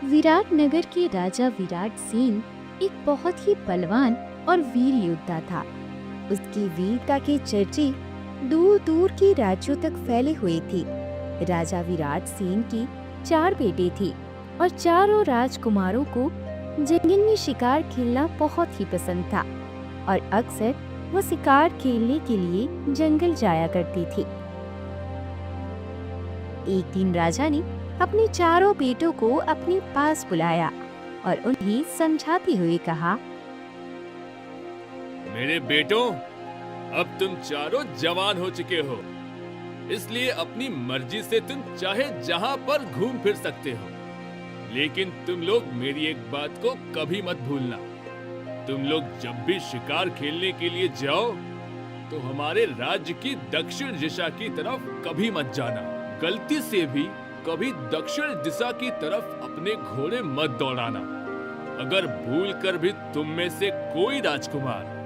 विराट नगर के राजा विराट सेन एक बहुत ही बलवान और वीर योद्धा था। उसकी वीरता के चर्चे दूर दूर के राज्यों तक फैले हुए थे। राजा विराट सेन की 4 बेटे थे और चारों राजकुमारों को जंगल में शिकार खेलना बहुत ही पसंद था और अक्सर वो शिकार खेलने के लिए जंगल जाया करती थी। एक दिन राजा ने अपने चारों बेटों को अपने पास बुलाया और उन्हें समझाते हुए कहा, मेरे बेटों, अब तुम चारों जवान हो चुके हो, इसलिए अपनी मर्जी से तुम चाहे जहां पर घूम फिर सकते हो। लेकिन तुम लोग मेरी एक बात को कभी मत भूलना। तुम लोग जब भी शिकार खेलने के लिए जाओ तो हमारे राज्य की दक्षिण दिशा की तरफ कभी मत जाना। गलती से भी कभी दक्षिण दिशा की तरफ अपने घोड़े मत दौड़ाना। अगर भूल कर भी तुम में से कोई राजकुमार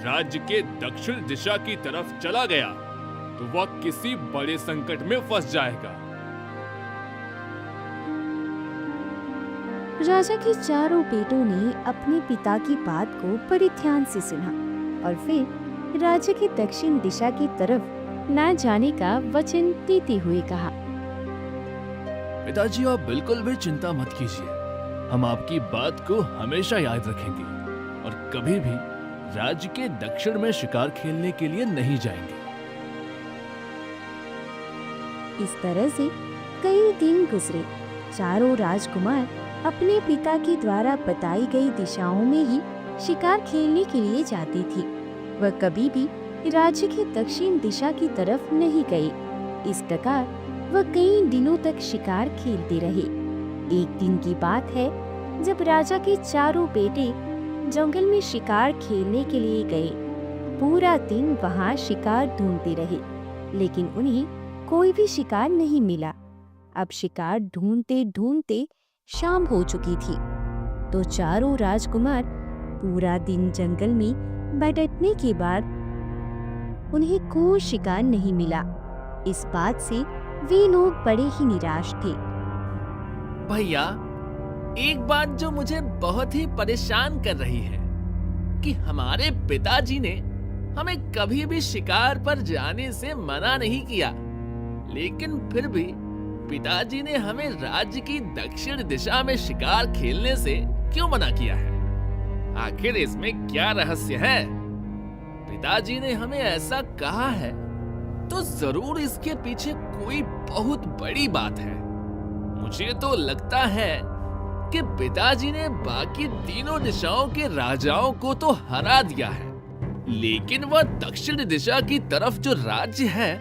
राज्य के दक्षिण दिशा की तरफ चला गया तो वह किसी बड़े संकट में फंस जाएगा। राजा के चारों बेटों ने अपने पिता की बात को बड़े ध्यान से सुना और फिर राज्य की दक्षिण दिशा की तरफ न जाने का वचन देते हुए कहा, पिताजी, आप बिल्कुल भी चिंता मत कीजिए। हम आपकी बात को हमेशा याद रखेंगे और कभी भी राज्य के दक्षिण में शिकार खेलने के लिए नहीं जाएंगे। इस तरह से कई दिन गुजरे। चारों राजकुमार अपने पिता के द्वारा बताई गई दिशाओं में ही शिकार खेलने के लिए जाते थे। वह कभी भी राज्य की दक्षिण दिशा की तरफ नहीं गए। इस प्रकार वह कई दिनों तक शिकार खेलते रहे। एक दिन की बात है जब राजा के चारों बेटे जंगल में शिकार खेलने के लिए गए। पूरा दिन वहां शिकार ढूंढते रहे, लेकिन उन्हें कोई भी शिकार नहीं मिला। अब शिकार ढूंढते ढूंढते शाम हो चुकी थी, तो चारों राजकुमार पूरा दिन जंगल में भटकने के बाद उन्हें कोई शिकार नहीं मिला। इस बात से वे लोग बड़े ही निराश थे। भैया, एक बात जो मुझे बहुत ही परेशान कर रही है कि हमारे पिताजी ने हमें कभी भी शिकार पर जाने से मना नहीं किया, लेकिन फिर भी पिताजी ने हमें राज्य की दक्षिण दिशा में शिकार खेलने से क्यों मना किया है? आखिर इसमें क्या रहस्य है? पिताजी ने हमें ऐसा कहा है तो जरूर इसके पीछे कोई बहुत बड़ी बात है। मुझे तो लगता है कि पिताजी ने बाकी तीनों दिशाओं के राजाओं को तो हरा दिया है, लेकिन वह दक्षिण दिशा की तरफ जो राज्य है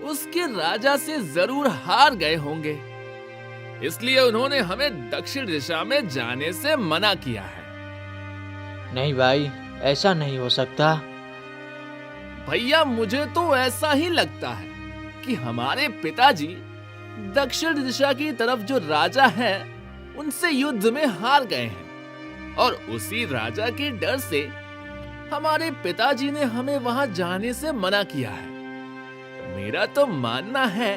उसके राजा से जरूर हार गए होंगे, इसलिए उन्होंने हमें दक्षिण दिशा में जाने से मना किया है। नहीं भाई, ऐसा नहीं हो सकता। भैया, मुझे तो ऐसा ही लगता है कि हमारे पिताजी दक्षिण दिशा की तरफ जो राजा है उनसे युद्ध में हार गए हैं और उसी राजा के डर से हमारे पिताजी ने हमें वहां जाने से मना किया है। मेरा तो मानना है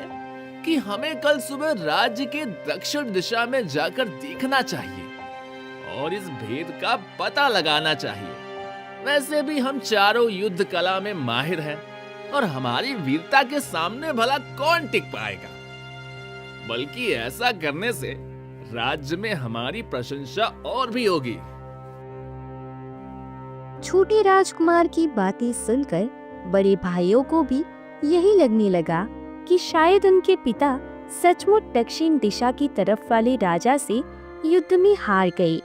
कि हमें कल सुबह राज्य के दक्षिण दिशा में जाकर देखना चाहिए और इस भेद का पता लगाना चाहिए। वैसे भी हम चारों युद्ध कला में माहिर हैं और हमारी वीरता के सामने भला कौन टिक पाएगा? बल्कि ऐसा करने से राज्य में हमारी प्रशंसा और भी होगी। छोटे राजकुमार की बातें सुनकर बड़े भाइयों को भी यही लगने लगा कि शायद उनके पिता सचमुच दक्षिण दिशा की तरफ वाले राजा से युद्ध में हार गए।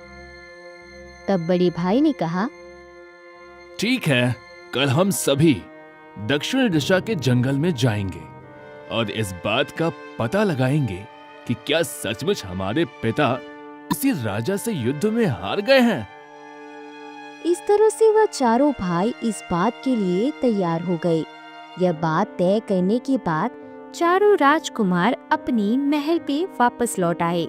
तब बड़े भाई ने कहा, ठीक है, कल हम सभी दक्षिण दिशा के जंगल में जाएंगे और इस बात का पता लगाएंगे कि क्या सचमुच हमारे पिता किसी राजा से युद्ध में हार गए हैं। इस तरह से वह चारों भाई इस बात के लिए तैयार हो गए। यह बात तय करने के बाद चारों राजकुमार अपनी महल पे वापस लौट आए।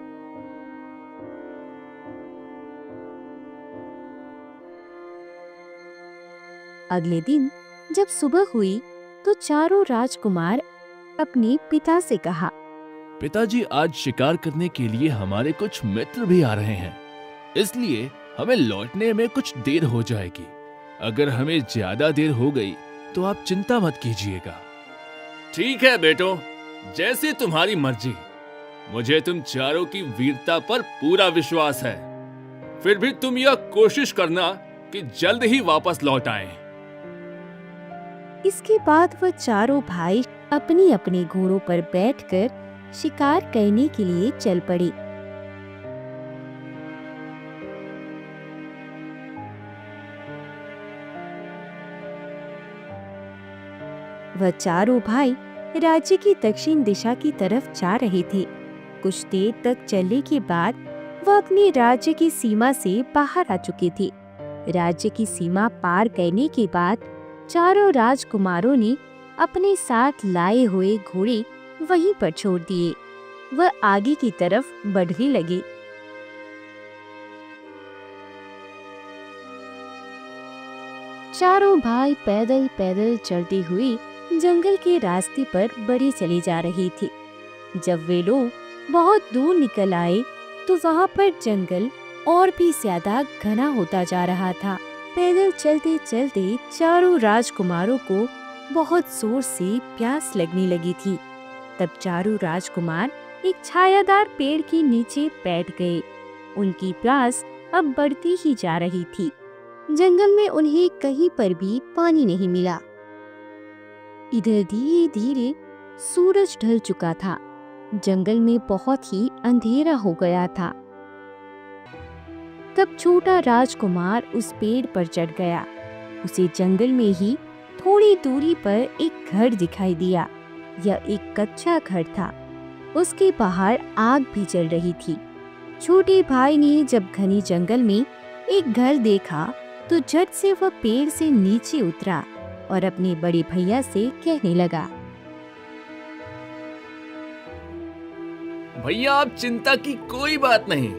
अगले दिन जब सुबह हुई तो चारों राजकुमार अपने पिता से कहा, पिताजी आज शिकार करने के लिए हमारे कुछ मित्र भी आ रहे हैं, इसलिए हमें लौटने में कुछ देर हो जाएगी। अगर हमें ज्यादा देर हो गई तो आप चिंता मत कीजिएगा। ठीक है बेटो, जैसे तुम्हारी मर्जी। मुझे तुम चारों की वीरता पर पूरा विश्वास है। फिर भी तुम यह कोशिश करना कि जल्द ही वापस लौट आएं। इसके बाद वह चारों भाई अपनी अपने घोड़ों पर बैठकर शिकार करने के लिए चल पड़े। वह चारों भाई राज्य की दक्षिण दिशा की तरफ जा रहे थे। कुछ देर तक चलने के बाद वह अपने राज्य की सीमा से बाहर आ चुके थे। राज्य की सीमा पार करने के बाद चारों राजकुमारों ने अपने साथ लाए हुए घोड़े वहीं पर छोड़ दिए। वह आगे की तरफ बढ़ने लगे। चारों भाई पैदल पैदल चलते हुए जंगल के रास्ते पर बढ़े चले जा रहे थे। जब वे लोग बहुत दूर निकल आए तो वहाँ पर जंगल और भी ज्यादा घना होता जा रहा था। पैदल चलते चलते चारों राजकुमारों को बहुत जोर से प्यास लगने लगी थी। तब चारों राजकुमार एक छायादार पेड़ के नीचे बैठ गए। उनकी प्यास अब बढ़ती ही जा रही थी। जंगल में उन्हें कहीं पर भी पानी नहीं मिला। इधर धीरे धीरे सूरज ढल चुका था। जंगल में बहुत ही अंधेरा हो गया था। तब छोटा राजकुमार उस पेड़ पर चढ़ गया। उसे जंगल में ही थोड़ी दूरी पर एक घर दिखाई दिया। यह एक कच्चा घर था। उसके बाहर आग भी जल रही थी। छोटे भाई ने जब घने जंगल में एक घर देखा तो झट से वह पेड़ से नीचे उतरा और अपने बड़े भैया से कहने लगा, भैया आप चिंता की कोई बात नहीं,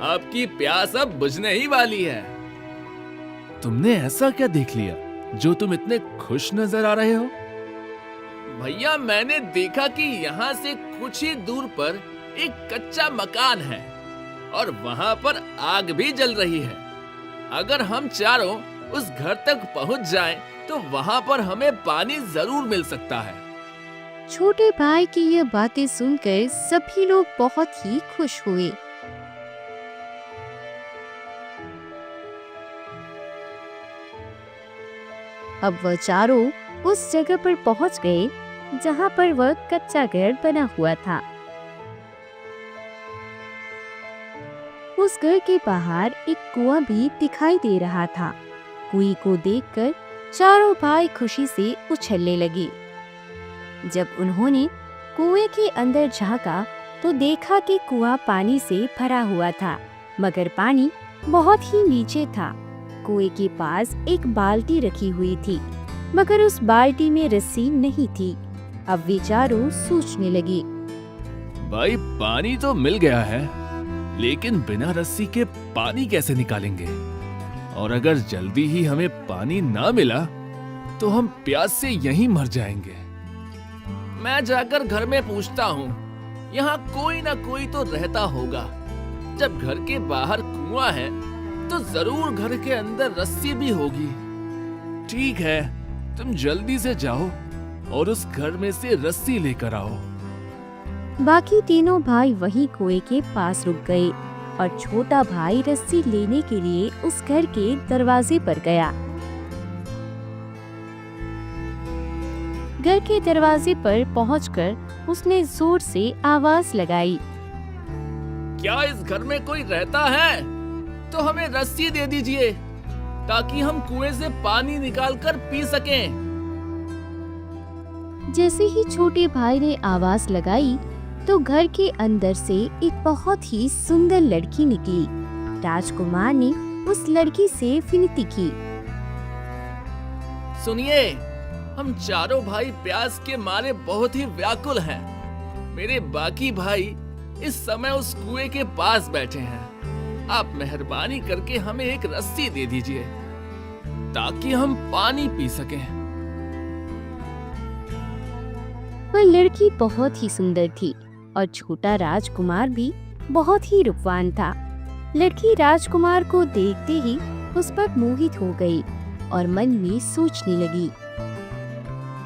आपकी प्यास अब बुझने ही वाली है। तुमने ऐसा क्या देख लिया जो तुम इतने खुश नजर आ रहे हो? भैया मैंने देखा कि यहाँ से कुछ ही दूर पर एक कच्चा मकान है और वहाँ पर आग भी जल रही है। अगर हम चारों उस घर तक पहुँच जाएं, तो वहाँ पर हमें पानी जरूर मिल सकता है। छोटे भाई की यह बातें सुनकर सभी लोग बहुत ही खुश हुए। अब वह चारों उस जगह पर पहुंच गए जहां पर वह कच्चा घर बना हुआ था। उस घर के बाहर एक कुआं भी दिखाई दे रहा था। कुएं को देखकर चारों भाई खुशी से उछलने लगे। जब उन्होंने कुएं के अंदर झांका तो देखा कि कुआं पानी से भरा हुआ था, मगर पानी बहुत ही नीचे था। कुएं के पास एक बाल्टी रखी हुई थी, मगर उस बाल्टी में रस्सी नहीं थी। अब वे चारों सोचने लगे, भाई पानी तो मिल गया है, लेकिन बिना रस्सी के पानी कैसे निकालेंगे? और अगर जल्दी ही हमें पानी ना मिला तो हम प्यास से यहीं मर जाएंगे। मैं जाकर घर में पूछता हूँ, यहाँ कोई ना कोई तो रहता होगा। जब घर के बाहर कुआं है तो जरूर घर के अंदर रस्सी भी होगी। ठीक है, तुम जल्दी से जाओ और उस घर में से रस्सी लेकर आओ। बाकी तीनों भाई वहीं कुएं के पास रुक गए और छोटा भाई रस्सी लेने के लिए उस घर के दरवाजे पर गया। घर के दरवाजे पर पहुंचकर उसने जोर से आवाज लगाई, क्या इस घर में कोई रहता है? तो हमें रस्सी दे दीजिए ताकि हम कुएं से पानी निकालकर पी सकें। जैसे ही छोटे भाई ने आवाज लगाई तो घर के अंदर से एक बहुत ही सुंदर लड़की निकली। राजकुमार ने उस लड़की से विनती की, सुनिए, हम चारों भाई प्यास के मारे बहुत ही व्याकुल हैं। मेरे बाकी भाई इस समय उस कुएं के पास बैठे हैं। आप मेहरबानी करके हमें एक रस्सी दे दीजिए ताकि हम पानी पी सकें। वह लड़की बहुत ही सुंदर थी और छोटा राजकुमार भी बहुत ही रूपवान था। लड़की राजकुमार को देखते ही उस पर मोहित हो गई और मन में सोचने लगी,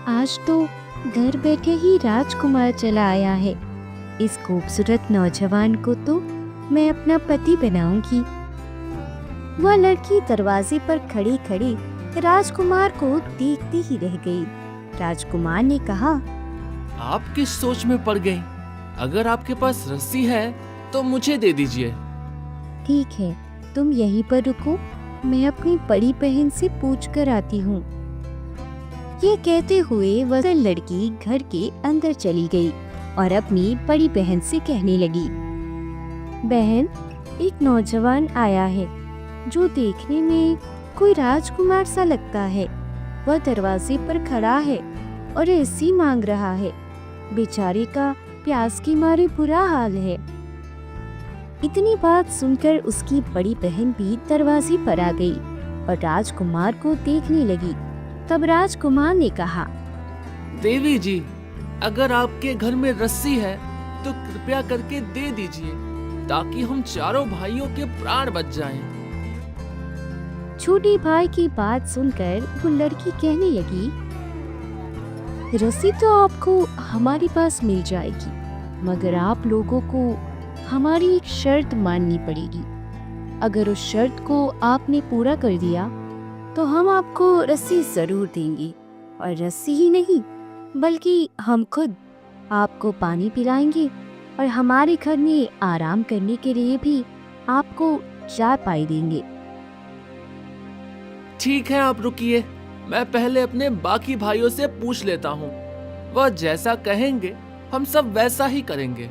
आज तो घर बैठे ही राजकुमार चला आया है। इस खूबसूरत नौजवान को तो मैं अपना पति बनाऊंगी। वह लड़की दरवाजे पर खड़ी खड़ी राजकुमार को देखती ही रह गई। राजकुमार ने कहा, आप किस सोच में पड़ गई? अगर आपके पास रस्सी है तो मुझे दे दीजिए। ठीक है, तुम यहीं पर रुको, मैं अपनी बड़ी बहन से पूछ कर आती हूँ। ये कहते हुए वह लड़की घर के अंदर चली गई और अपनी बड़ी बहन से कहने लगी, बहन, एक नौजवान आया है जो देखने में कोई राजकुमार सा लगता है। वह दरवाजे पर खड़ा है और रस्सी मांग रहा है। बेचारे का प्यास की मारे बुरा हाल है। इतनी बात सुनकर उसकी बड़ी बहन भी दरवाजे पर आ गई और राजकुमार को देखने लगी। तब राजकुमार ने कहा, देवी जी, अगर आपके घर में रस्सी है तो कृपया करके दे दीजिए ताकि हम चारों भाइयों के प्राण बच जाएं। छोटे भाई की बात सुनकर वो लड़की कहने लगी, रस्सी तो आपको हमारे पास मिल जाएगी, मगर आप लोगों को हमारी एक शर्त माननी पड़ेगी। अगर उस शर्त को आपने पूरा कर दिया तो हम आपको रस्सी जरूर देंगे, और रस्सी ही नहीं बल्कि हम खुद आपको पानी पिलाएंगे और हमारे घर में आराम करने के लिए भी आपको चारपाई देंगे। ठीक है, आप रुकिए, मैं पहले अपने बाकी भाइयों से पूछ लेता हूँ। वह जैसा कहेंगे हम सब वैसा ही करेंगे।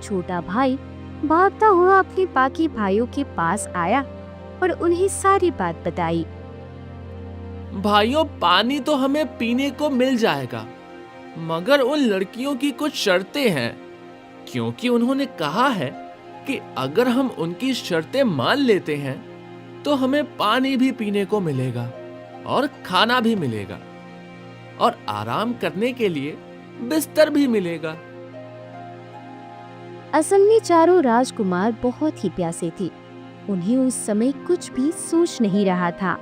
छोटा भाई भागता हुआ अपने बाकी भाइयों के पास आया और उन्हें सारी बात बताई। भाइयों, पानी तो हमें पीने को मिल जाएगा, मगर उन लड़कियों की कुछ शर्तें हैं, क्योंकि उन्होंने कहा है कि अगर हम उनकी शर्तें मान लेते हैं तो हमें पानी भी पीने को मिलेगा और खाना भी मिलेगा और आराम करने के लिए बिस्तर भी मिलेगा। असल में चारों राजकुमार बहुत ही प्यासे थे। उन्हें उस समय कुछ भी सोच नहीं रहा था।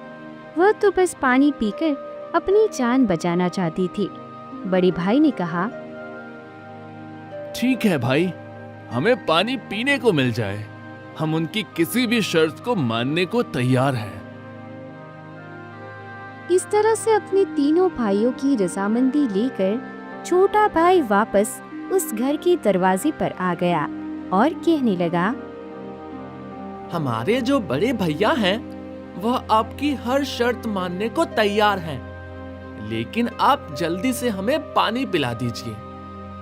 वह तो बस पानी पीकर अपनी जान बचाना चाहती थी। बड़े भाई ने कहा, ठीक है भाई, हमें पानी पीने को मिल जाए, हम उनकी किसी भी शर्त को मानने को तैयार हैं। इस तरह से अपने तीनों भाइयों की रजामंदी लेकर छोटा भाई वापस उस घर के दरवाजे पर आ गया और कहने लगा, हमारे जो बड़े भैया हैं वह आपकी हर शर्त मानने को तैयार हैं, लेकिन आप जल्दी से हमें पानी पिला दीजिए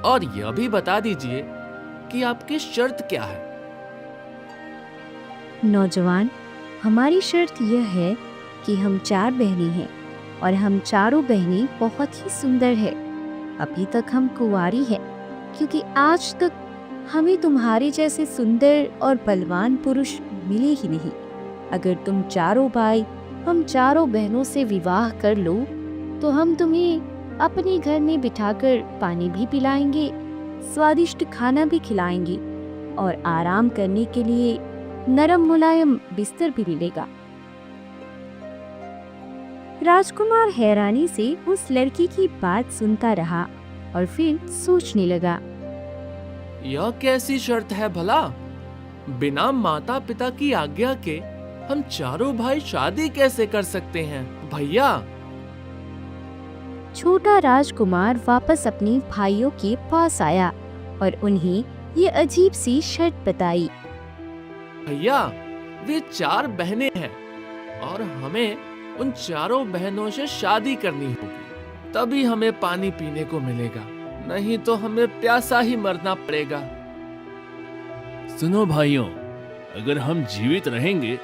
और यह भी बता दीजिए कि आपकी शर्त क्या है। नौजवान, हमारी शर्त यह है कि हम 4 बहनें हैं और हम चारों बहनें बहुत ही सुंदर है। अभी तक हम कुंवारी हैं, क्योंकि आज तक हमें तुम्हारे जैसे सुंदर और बलवान पुरुष मिले ही नहीं। अगर तुम चारों भाई हम चारों बहनों से विवाह कर लो तो हम तुम्हें अपने घर में बिठाकर पानी भी पिलाएंगे, स्वादिष्ट खाना भी खिलाएंगे और आराम करने के लिए नरम मुलायम बिस्तर भी मिलेगा। राजकुमार हैरानी से उस लड़की की बात सुनता रहा और फिर सोचने लगा, यह कैसी शर्त है भला? बिना माता पिता की आज्ञा के हम चारों भाई शादी कैसे कर सकते हैं भैया? छोटा राजकुमार वापस अपने भाइयों के पास आया और उन्हें ये अजीब सी शर्त बताई। भैया, वे 4 बहनें हैं और हमें उन चारों बहनों से शादी करनी होगी, तभी हमें पानी पीने को मिलेगा, नहीं तो हमें प्यासा ही मरना पड़ेगा। सुनो भाइयों, अगर हम जीवित रहेंगे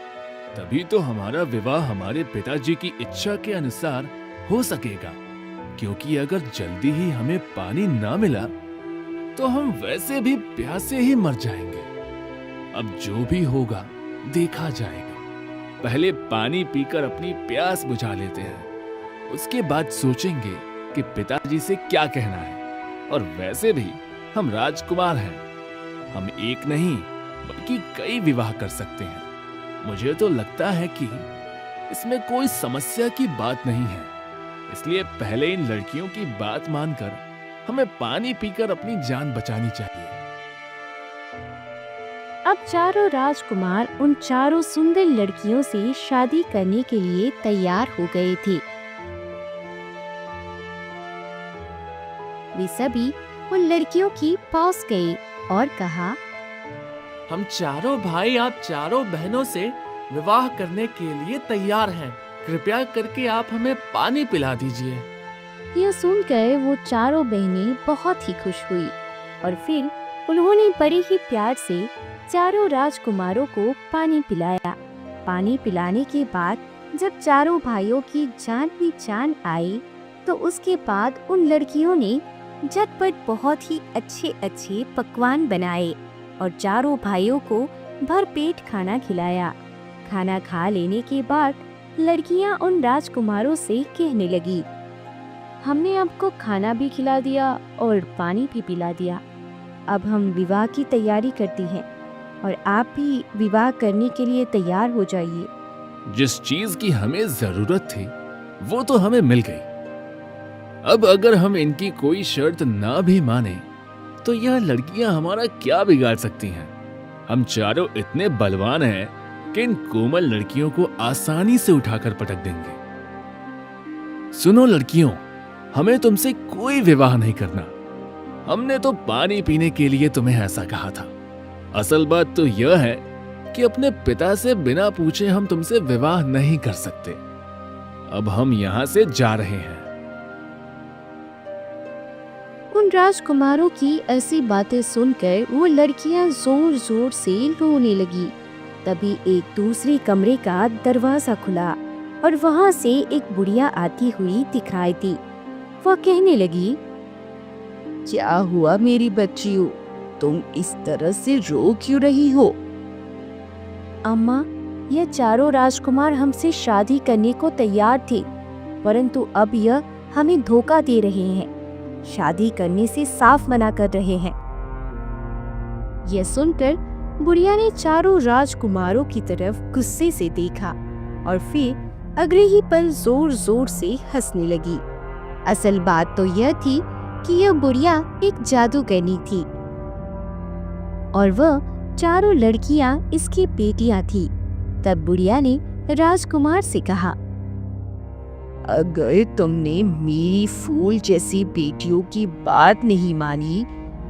तभी तो हमारा विवाह हमारे पिताजी की इच्छा के अनुसार हो सकेगा, क्योंकि अगर जल्दी ही हमें पानी ना मिला तो हम वैसे भी प्यासे ही मर जाएंगे। अब जो भी होगा देखा जाएगा, पहले पानी पीकर अपनी प्यास बुझा लेते हैं। उसके बाद सोचेंगे कि पिताजी से क्या कहना है। और वैसे भी हम राजकुमार हैं, हम एक नहीं बल्कि कई विवाह कर सकते हैं। मुझे तो लगता है कि इसमें कोई समस्या की बात नहीं है, इसलिए पहले इन लड़कियों की बात मानकर हमें पानी पीकर अपनी जान बचानी चाहिए। अब चारों राजकुमार उन चारों सुंदर लड़कियों से शादी करने के लिए तैयार हो गए थे। वे सभी उन लड़कियों की पास गए और कहा, हम चारों भाई आप चारों बहनों से विवाह करने के लिए तैयार हैं। कृपया करके आप हमें पानी पिला दीजिए। यह सुनकर वो चारों बहनें बहुत ही खुश हुई और फिर उन्होंने बड़े ही प्यार से चारों राजकुमारों को पानी पिलाया। पानी पिलाने के बाद जब चारों भाइयों की जान में जान आई, तो उसके बाद उन लड़कियों ने झटपट बहुत ही अच्छे अच्छे पकवान बनाए और चारों भाइयों को भरपेट खाना खिलाया। खाना खा लेने के बाद लड़कियां उन राजकुमारों से कहने लगी, हमने आपको खाना भी खिला दिया और पानी भी पिला दिया। अब हम विवाह की तैयारी करती हैं और आप भी विवाह करने के लिए तैयार हो जाइए। जिस चीज की हमें जरूरत थी वो तो हमें मिल गई। अब अगर हम इनकी कोई शर्त ना भी माने तो यह लड़कियां हमारा क्या बिगाड़ सकती हैं। हम चारों इतने बलवान हैं कि इन कोमल लड़कियों को आसानी से उठाकर पटक देंगे। सुनो लड़कियों, हमें तुमसे कोई विवाह नहीं करना। हमने तो पानी पीने के लिए तुम्हें ऐसा कहा था। असल बात तो यह है कि अपने पिता से बिना पूछे हम तुमसे विवाह नहीं कर सकते। अब हम यहाँ से जा रहे हैं। उन राजकुमारों की ऐसी बातें सुनकर वो लड़कियां जोर जोर से रोने लगी। तभी एक दूसरे कमरे का दरवाजा खुला और वहाँ से एक बुढ़िया आती हुई दिखाई दी। वह कहने लगी, क्या हुआ मेरी बच्चियों, तुम इस तरह से रो क्यों रही हो? अम्मा, यह चारों राजकुमार हमसे शादी करने को तैयार थे, परंतु अब यह हमें धोखा दे रहे हैं, शादी करने से साफ मना कर रहे हैं। यह सुनकर बुढ़िया ने चारों राजकुमारों की तरफ गुस्से से देखा और फिर अगले ही पल जोर जोर से हंसने लगी। असल बात तो यह थी कि यह बुढ़िया एक जादूगरनी थी और वह चारों लड़कियां इसकी बेटियां थी। तब बुढ़िया ने राजकुमार से कहा, अगर तुमने मेरी फूल जैसी बेटियों की बात नहीं मानी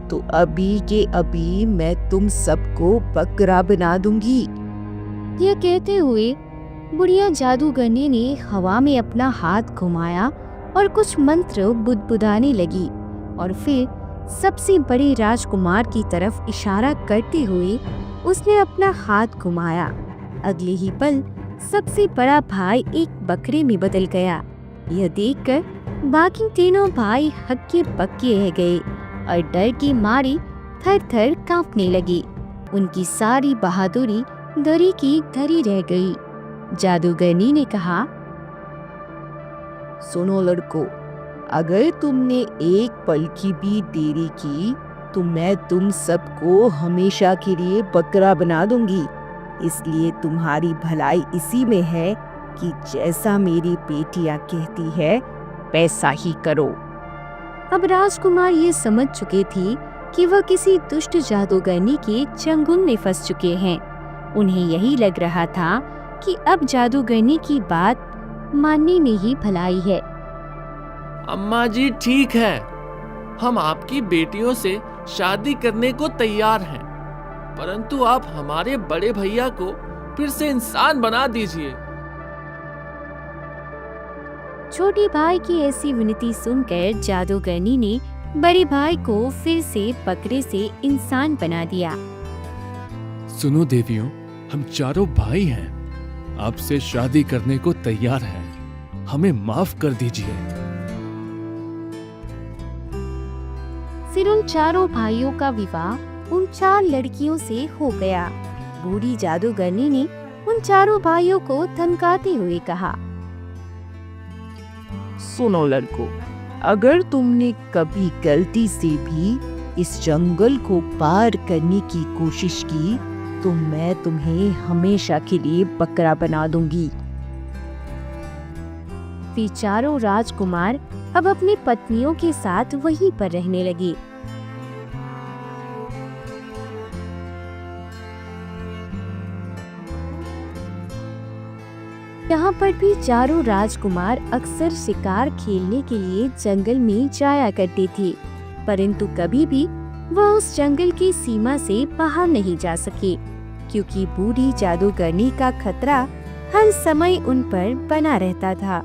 तो अभी के अभी मैं तुम सबको बकरा बना दूंगी। यह कहते हुए बुढ़िया जादूगरनी ने हवा में अपना हाथ घुमाया और कुछ मंत्र बुदबुदाने लगी और फिर सबसे बड़े राजकुमार की तरफ इशारा करते हुए उसने अपना हाथ घुमाया। अगले ही पल सबसे बड़ा भाई एक बकरे में बदल गया। यह देखकर बाकी तीनों भाई हक्के बक्के रह गए और डर की मारी थर थर कांपने लगी। उनकी सारी बहादुरी दरी की धरी रह गई। जादूगरनी ने कहा, सुनो लड़कों, अगर तुमने एक पल की भी देरी की तो मैं तुम सबको हमेशा के लिए बकरा बना दूंगी। इसलिए तुम्हारी भलाई इसी में है कि जैसा मेरी बेटियां कहती है वैसा ही करो। अब राजकुमार ये समझ चुके थे कि वह किसी दुष्ट जादूगरनी के चंगुल में फंस चुके हैं। उन्हें यही लग रहा था कि अब जादूगरनी की बात मानने में ही भलाई है। अम्मा जी ठीक है, हम आपकी बेटियों से शादी करने को तैयार हैं, परंतु आप हमारे बड़े भैया को फिर से इंसान बना दीजिए। छोटे भाई की ऐसी विनती सुनकर जादूगरनी ने बड़े भाई को फिर से बकरे से इंसान बना दिया। सुनो देवियों, हम चारों भाई हैं, आपसे शादी करने को तैयार हैं, हमें माफ कर दीजिए। फिर उन चारों भाइयों का विवाह उन 4 लड़कियों से हो गया। बूढ़ी जादूगरनी ने उन चारों भाइयों को धमकाते हुए कहा, सुनो लड़को, अगर तुमने कभी गलती से भी इस जंगल को पार करने की कोशिश की तो मैं तुम्हें हमेशा के लिए बकरा बना दूंगी। फिर चारों राजकुमार अब अपनी पत्नियों के साथ वहीं पर रहने लगे। यहाँ पर भी चारों राजकुमार अक्सर शिकार खेलने के लिए जंगल में जाया करते थे, परंतु कभी भी वह उस जंगल की सीमा से बाहर नहीं जा सके, क्योंकि बूढ़ी जादूगरनी का खतरा हर समय उन पर बना रहता था।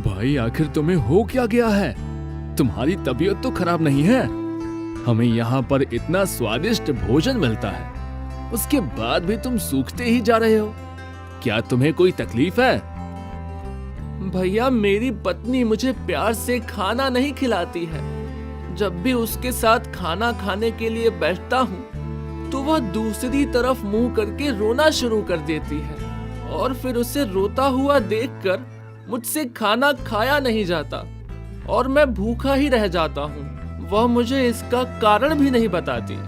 भाई आखिर तुम्हें हो क्या गया है? तुम्हारी तबीयत तो खराब नहीं है? हमें यहाँ पर इतना स्वादिष्ट भोजन मिलता है, उसके बाद भी तुम सूखते ही जा रहे हो। क्या तुम्हें कोई तकलीफ है? भैया, मेरी पत्नी मुझे प्यार से खाना नहीं खिलाती है। जब भी उसके साथ खाना खाने के लिए बैठता हूँ तो वह दूसरी तरफ मुंह करके रोना शुरू कर देती है, और फिर उसे रोता हुआ देखकर मुझसे खाना खाया नहीं जाता और मैं भूखा ही रह जाता हूँ। वह मुझे इसका कारण भी नहीं बताती।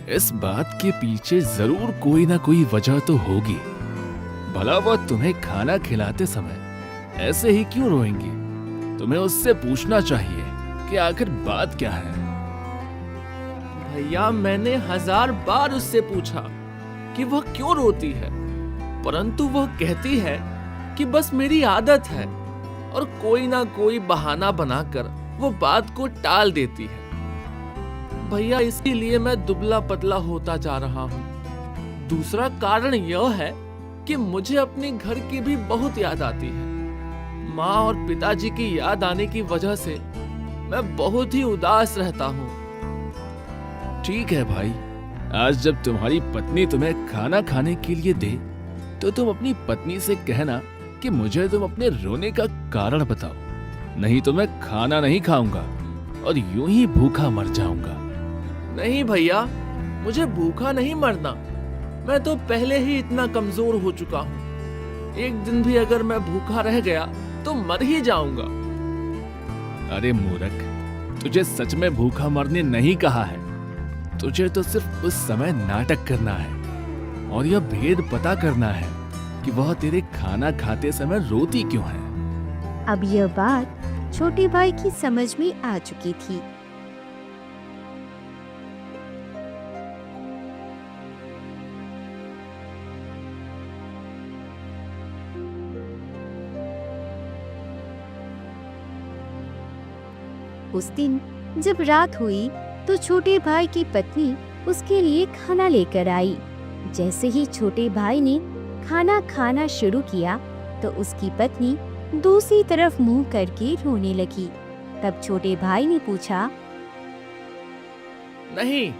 इस बात के पीछे जरूर कोई ना कोई वजह तो होगी। भला वह तुम्हें खाना खिलाते समय ऐसे ही क्यों रोएंगी? तुम्हें उससे पूछना चाहिए कि आखिर बात क्या है। भैया, मैंने 1000 बार उससे पूछा कि वह क्यों रोती है, परंतु वह कहती है कि बस मेरी आदत है, और कोई ना कोई बहाना बनाकर वो बात को टाल देती है। भैया, इसीलिए मैं दुबला पतला होता जा रहा हूँ। दूसरा कारण यह है कि मुझे अपने घर की भी बहुत याद आती है। माँ और पिताजी की याद आने की वजह से मैं बहुत ही उदास रहता हूँ। ठीक है भाई, आज जब तुम्हारी पत्नी तुम्हें खाना खाने के लिए दे तो तुम अपनी पत्नी से कहना कि मुझे तुम अपने रोने का कारण बताओ, नहीं तो मैं खाना नहीं खाऊंगा और यूं ही भूखा मर जाऊंगा। नहीं भैया, मुझे भूखा नहीं मरना। मैं तो पहले ही इतना कमजोर हो चुका हूँ। एक दिन भी अगर मैं भूखा रह गया तो मर ही जाऊंगा। अरे मूर्ख, तुझे सच में भूखा मरने नहीं कहा है। तुझे तो सिर्फ उस समय नाटक करना है और यह भेद पता करना है कि वह तेरे खाना खाते समय रोती क्यों है। अब यह बात छोटे भाई की समझ में आ चुकी थी। उस दिन जब रात हुई तो छोटे भाई की पत्नी उसके लिए खाना लेकर आई। जैसे ही छोटे भाई ने खाना खाना शुरू किया तो उसकी पत्नी दूसरी तरफ मुंह करके रोने लगी। तब छोटे भाई ने पूछा, नहीं,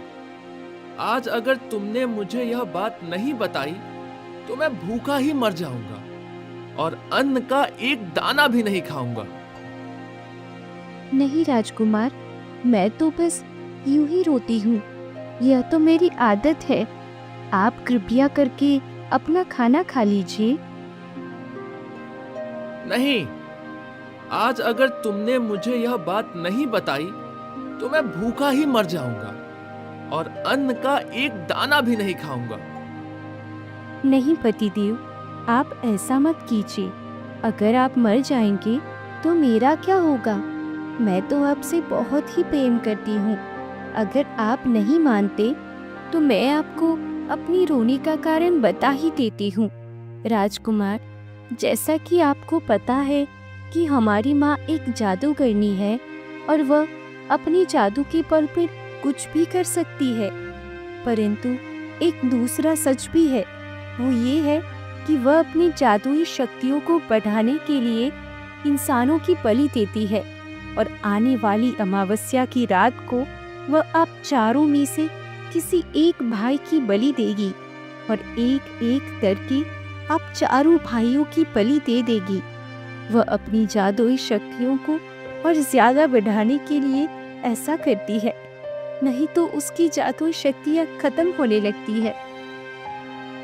आज अगर तुमने मुझे यह बात नहीं बताई तो मैं भूखा ही मर जाऊंगा और अन्न का एक दाना भी नहीं खाऊंगा। नहीं राजकुमार, मैं तो बस यूं ही रोती हूँ। यह तो मेरी आदत है। आप कृपया करके अपना खाना खा लीजिए। नहीं, आज अगर तुमने मुझे यह बात नहीं बताई तो मैं भूखा ही मर जाऊंगा और अन्न का एक दाना भी नहीं खाऊंगा। नहीं पतिदेव, आप ऐसा मत कीजिए। अगर आप मर जाएंगे तो मेरा क्या होगा? मैं तो आपसे बहुत ही प्रेम करती हूँ। अगर आप नहीं मानते तो मैं आपको अपनी रोने का कारण बता ही देती हूँ। राजकुमार, जैसा कि आपको पता है कि हमारी माँ एक जादूगरनी है और वह अपनी जादू के बल पर कुछ भी कर सकती है, परंतु एक दूसरा सच भी है। वो ये है कि वह अपनी जादुई शक्तियों को बढ़ाने के लिए इंसानों की बलि देती है, और आने वाली अमावस्या की रात को वह आप चारों में से किसी एक भाई की बलि देगी और एक एक करके आप चारों भाइयों की बलि दे देगी। वह अपनी जादुई शक्तियों को और ज्यादा बढ़ाने के लिए ऐसा करती है, नहीं तो उसकी जादुई शक्तियाँ खत्म होने लगती है।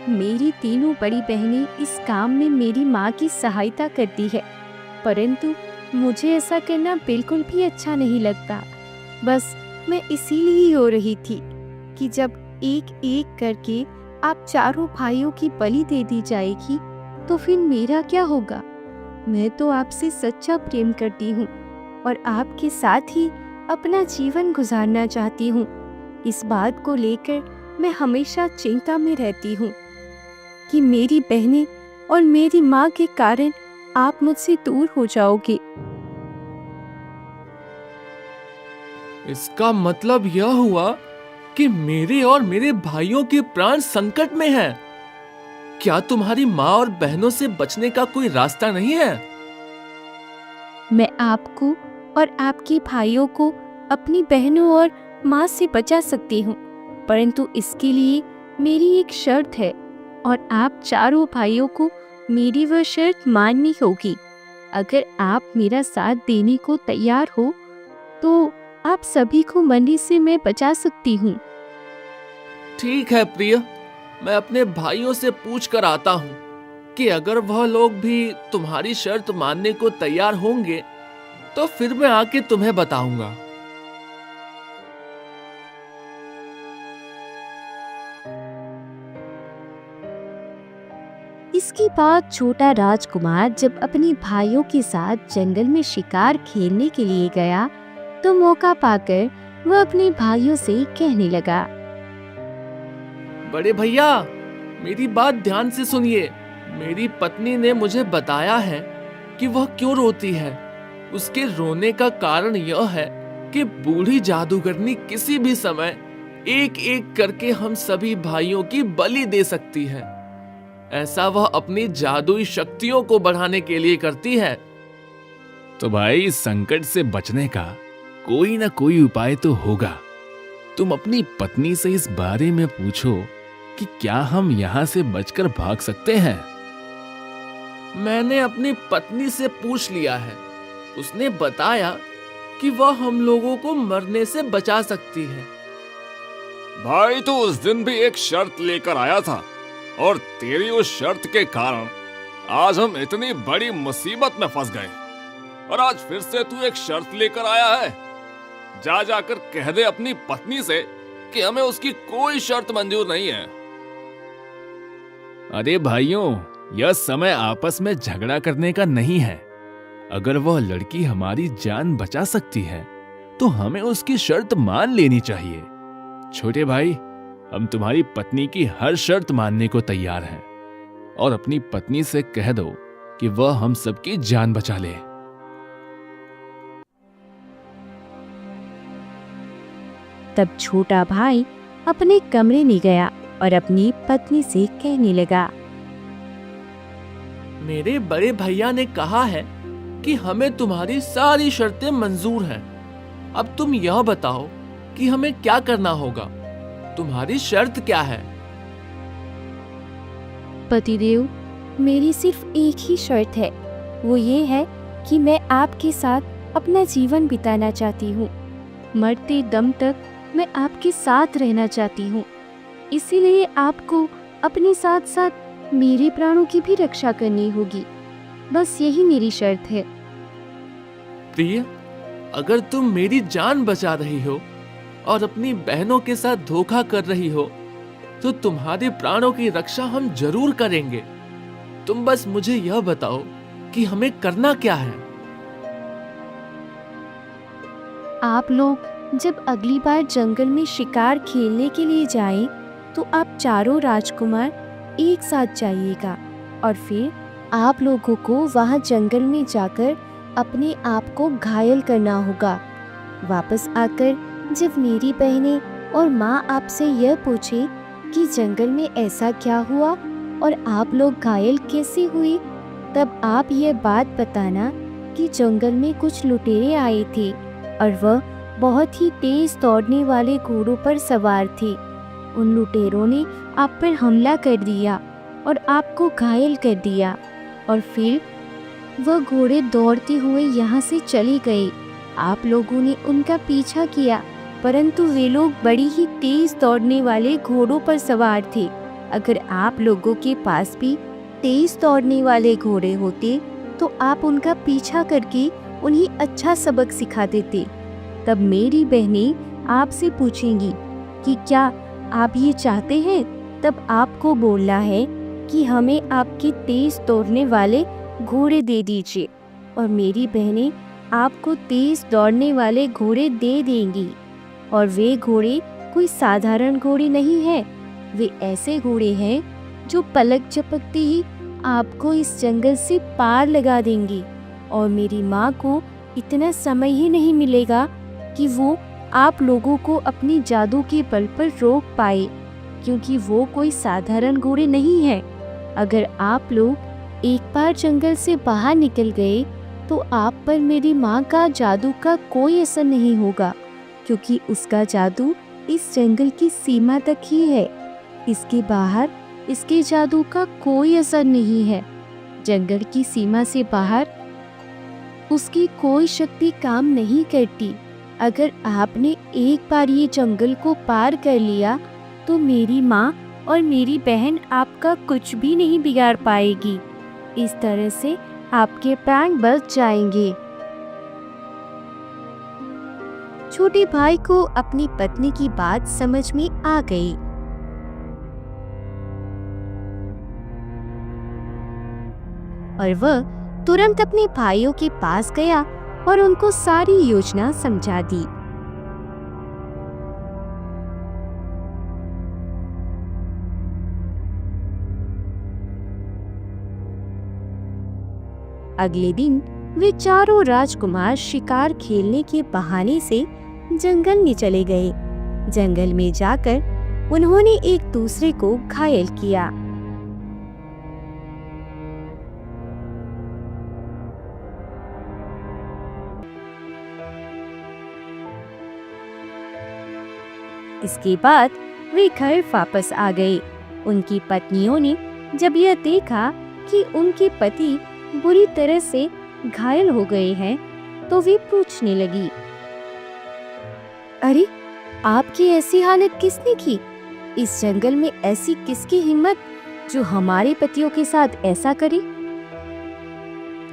मेरी तीनों बड़ी बहनें इस काम में मेरी माँ की सहायता करती है, परंतु मुझे ऐसा करना बिल्कुल भी अच्छा नहीं लगता। बस मैं इसीलिए हो रही थी कि जब एक एक करके आप चारों भाइयों की बलि दे दी जाएगी तो फिर मेरा क्या होगा। मैं तो आपसे सच्चा प्रेम करती हूँ और आपके साथ ही अपना जीवन गुजारना चाहती हूँ। इस बात को लेकर मैं हमेशा चिंता में रहती हूँ कि मेरी बहनें और मेरी माँ के कारण आप मुझसे दूर हो जाओगे। इसका मतलब यह हुआ कि मेरे और मेरे भाइयों के प्राण संकट में हैं। क्या तुम्हारी माँ और बहनों से बचने का कोई रास्ता नहीं है? मैं आपको और आपके भाइयों को अपनी बहनों और माँ से बचा सकती हूँ, परंतु इसके लिए मेरी एक शर्त है और आप चारों भाइयों को मेरी वह शर्त माननी होगी। अगर आप मेरा साथ देने को तैयार हो तो आप सभी को मरने से मैं बचा सकती हूँ। ठीक है प्रिय, मैं अपने भाइयों से पूछ कर आता हूँ कि अगर वह लोग भी तुम्हारी शर्त मानने को तैयार होंगे तो फिर मैं आके तुम्हें बताऊंगा। इसके बाद छोटा राजकुमार जब अपने भाइयों के साथ जंगल में शिकार खेलने के लिए गया तो मौका पाकर वह अपने भाइयों से कहने लगा, बड़े भैया, मेरी बात ध्यान से सुनिए। मेरी पत्नी ने मुझे बताया है कि वह क्यों रोती है। उसके रोने का कारण यह है कि बूढ़ी जादूगरनी किसी भी समय एक एक करके हम सभी भाइयों की बलि दे सकती है। ऐसा वह अपनी जादुई शक्तियों को बढ़ाने के लिए करती है। तो भाई, इस संकट से बचने का कोई ना कोई उपाय तो होगा। तुम अपनी पत्नी से इस बारे में पूछो कि क्या हम यहाँ से बचकर भाग सकते हैं। मैंने अपनी पत्नी से पूछ लिया है। उसने बताया कि वह हम लोगों को मरने से बचा सकती है। भाई, तो उस दिन भी एक शर्त लेकर आया था और तेरी उस शर्त के कारण आज हम इतनी बड़ी मुसीबत में फंस गए और आज फिर से तू एक शर्त लेकर आया है। जा जाकर कह दे अपनी पत्नी से कि हमें उसकी कोई शर्त मंजूर नहीं है। अरे भाइयों, यह समय आपस में झगड़ा करने का नहीं है। अगर वह लड़की हमारी जान बचा सकती है तो हमें उसकी शर्त मान लेनी चाहिए। छोटे भाई, हम तुम्हारी पत्नी की हर शर्त मानने को तैयार हैं और अपनी पत्नी से कह दो कि वह हम सबकी जान बचा ले। तब छोटा भाई अपने कमरे में गया और अपनी पत्नी से कहने लगा, मेरे बड़े भैया ने कहा है कि हमें तुम्हारी सारी शर्तें मंजूर हैं। अब तुम यह बताओ कि हमें क्या करना होगा। तुम्हारी शर्त क्या है? पतिदेव, मेरी सिर्फ एक ही शर्त है। वो ये है कि मैं आपके साथ अपना जीवन बिताना चाहती हूँ। मरते दम तक मैं आपके साथ रहना चाहती हूँ। इसीलिए आपको अपने साथ साथ मेरे प्राणों की भी रक्षा करनी होगी। बस यही मेरी शर्त है। प्रिय, अगर तुम मेरी जान बचा रही हो और अपनी बहनों के साथ धोखा कर रही हो तो तुम्हारे प्राणों की रक्षा हम जरूर करेंगे। तुम बस मुझे यह बताओ कि हमें करना क्या है। आप लोग जब अगली बार जंगल में शिकार खेलने के लिए जाएं, तो आप चारों राजकुमार एक साथ जाइएगा और फिर आप लोगों को वहां जंगल में जाकर अपने आप को घायल करना होगा। वापस आकर जब मेरी बहनें और माँ आपसे यह पूछे कि जंगल में ऐसा क्या हुआ और आप लोग घायल कैसे हुए, तब आप यह बात बताना कि जंगल में कुछ लुटेरे आए थे और वह बहुत ही तेज दौड़ने वाले घोड़ों पर सवार थे। उन लुटेरों ने आप पर हमला कर दिया और आपको घायल कर दिया और फिर वह घोड़े दौड़ते हुए यहाँ से चले गए। आप लोगों ने उनका पीछा किया, परंतु वे लोग बड़ी ही तेज दौड़ने वाले घोड़ों पर सवार थे अगर आप लोगों के पास भी तेज दौड़ने वाले घोड़े होते तो आप उनका पीछा करके उन्हें अच्छा सबक सिखा देते। तब मेरी बहनें आपसे पूछेंगी कि क्या आप ये चाहते हैं, तब आपको बोलना है कि हमें आपके तेज दौड़ने वाले घोड़े दे दीजिए, और मेरी बहनें आपको तेज दौड़ने वाले घोड़े दे देंगी। और वे घोड़े कोई साधारण घोड़े नहीं हैं, वे ऐसे घोड़े हैं जो पलक झपकते ही आपको इस जंगल से पार लगा देंगी, और मेरी माँ को इतना समय ही नहीं मिलेगा कि वो आप लोगों को अपनी जादू के बल पर रोक पाए, क्योंकि वो कोई साधारण घोड़े नहीं है। अगर आप लोग एक बार जंगल से बाहर निकल गए तो आप पर मेरी माँ का जादू का कोई असर नहीं होगा, क्योंकि उसका जादू इस जंगल की सीमा तक ही है। इसके बाहर इसके जादू का कोई असर नहीं है। जंगल की सीमा से बाहर उसकी कोई शक्ति काम नहीं करती। अगर आपने एक बार ये जंगल को पार कर लिया तो मेरी माँ और मेरी बहन आपका कुछ भी नहीं बिगाड़ पाएगी। इस तरह से आपके प्राण बच जाएंगे। छोटे भाई को अपनी पत्नी की बात समझ में आ गई। और वह तुरंत अपने भाइयों के पास गया और उनको सारी योजना समझा दी। अगले दिन वे चारों राजकुमार शिकार खेलने के बहाने से जंगल में चले गए। जंगल में जाकर उन्होंने एक दूसरे को घायल किया। इसके बाद वे घर वापस आ गए। उनकी पत्नियों ने जब यह देखा कि उनके पति बुरी तरह से घायल हो गए हैं तो वे पूछने लगी, अरे आपकी ऐसी हालत किसने की? इस जंगल में ऐसी किसकी हिम्मत जो हमारे पतियों के साथ ऐसा करे?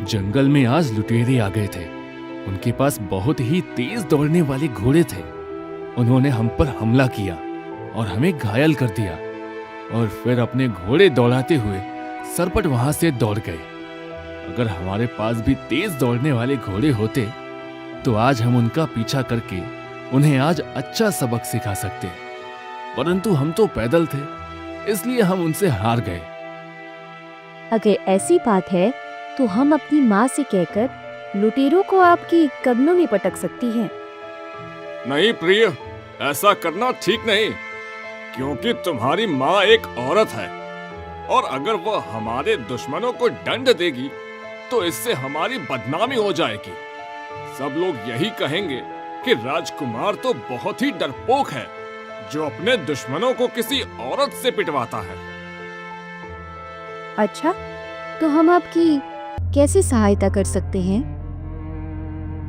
जंगल में आज लुटेरे आ गए थे। उनके पास बहुत ही तेज दौड़ने वाले घोड़े थे। उन्होंने हम पर हमला किया और हमें घायल कर दिया, और फिर अपने घोड़े दौड़ाते हुए सरपट वहां से दौड़ गए। अगर हमारे पास भी तेज दौड़ने वाले घोड़े होते तो आज हम उनका पीछा करके उन्हें आज अच्छा सबक सिखा सकते, परंतु हम तो पैदल थे, इसलिए हम उनसे हार गए। अगर ऐसी बात है तो हम अपनी माँ से कहकर लुटेरों को आपके कदमों में पटक सकती हैं। नहीं प्रिय, ऐसा करना ठीक नहीं, क्योंकि तुम्हारी माँ एक औरत है, और अगर वह हमारे दुश्मनों को दंड देगी तो इससे हमारी बदनामी हो जाएगी। सब लोग यही कहेंगे कि राजकुमार तो बहुत ही डरपोक है, जो अपने दुश्मनों को किसी औरत से पिटवाता है। अच्छा, तो हम आपकी कैसे सहायता कर सकते हैं?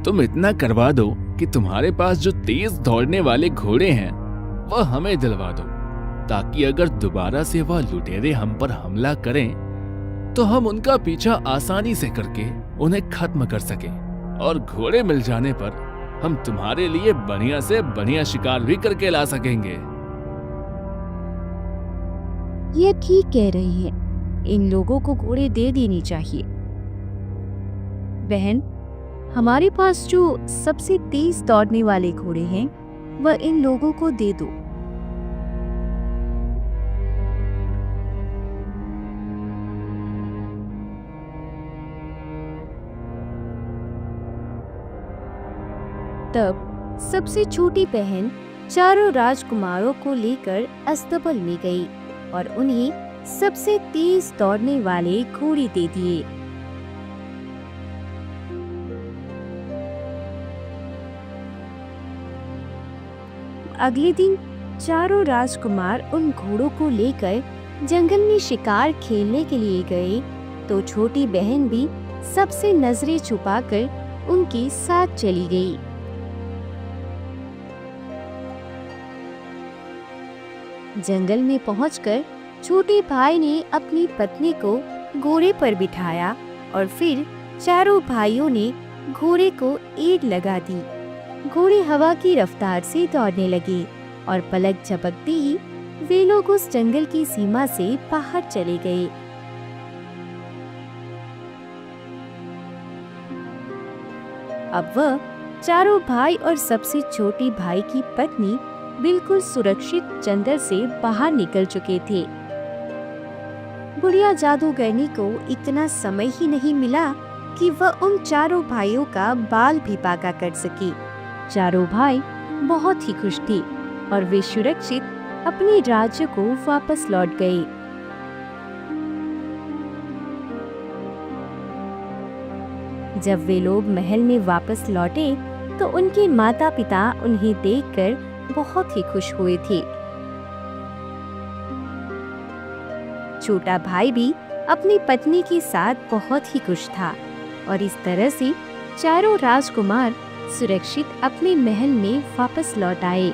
तुम इतना करवा दो कि तुम्हारे पास जो तेज दौड़ने वाले घोड़े हैं वह हमें दिलवा दो, ताकि अगर दोबारा से वह लुटेरे हम पर हमला करें तो हम उनका पीछा आसानी से करके उन्हें खत्म कर सकें, और घोड़े मिल जाने पर हम तुम्हारे लिए बढ़िया से बढ़िया शिकार भी करके ला सकेंगे। ये ठीक कह रही हैं। इन लोगों को घोड़े दे देनी चाहिए। बहन, हमारे पास जो सबसे तेज दौड़ने वाले घोड़े हैं वह इन लोगों को दे दो। तब सबसे छोटी बहन चारों राजकुमारों को लेकर अस्तबल में गई और उन्हें सबसे तेज दौड़ने वाले घोड़े दे दिए। अगले दिन चारों राजकुमार उन घोड़ों को लेकर जंगल में शिकार खेलने के लिए गए, तो छोटी बहन भी सबसे नजरें छुपाकर उनके साथ चली गई। जंगल में पहुंचकर छोटे भाई ने अपनी पत्नी को घोड़े पर बिठाया और फिर चारों भाइयों ने घोड़े को एड़ लगा दी। घोड़े हवा की रफ्तार से दौड़ने लगे और पलक झपकते ही वे लोग उस जंगल की सीमा से बाहर चले गए। अब वह चारों भाई और सबसे छोटे भाई की पत्नी बिल्कुल सुरक्षित जंगल से बाहर निकल चुके थे। बुढ़िया जादूगरनी को इतना समय ही नहीं मिला कि वह उन चारों भाइयों का बाल भी बांका कर सके। चारों भाई बहुत ही खुश थे और वे सुरक्षित अपने राज्य को वापस लौट गए। जब वे लोग महल में वापस लौटे तो उनके माता पिता उन्हें देखकर बहुत ही खुश हुए थे। छोटा भाई भी अपनी पत्नी के साथ बहुत ही खुश था और इस तरह से चारों राजकुमार सुरक्षित अपने महल में वापस लौट आए।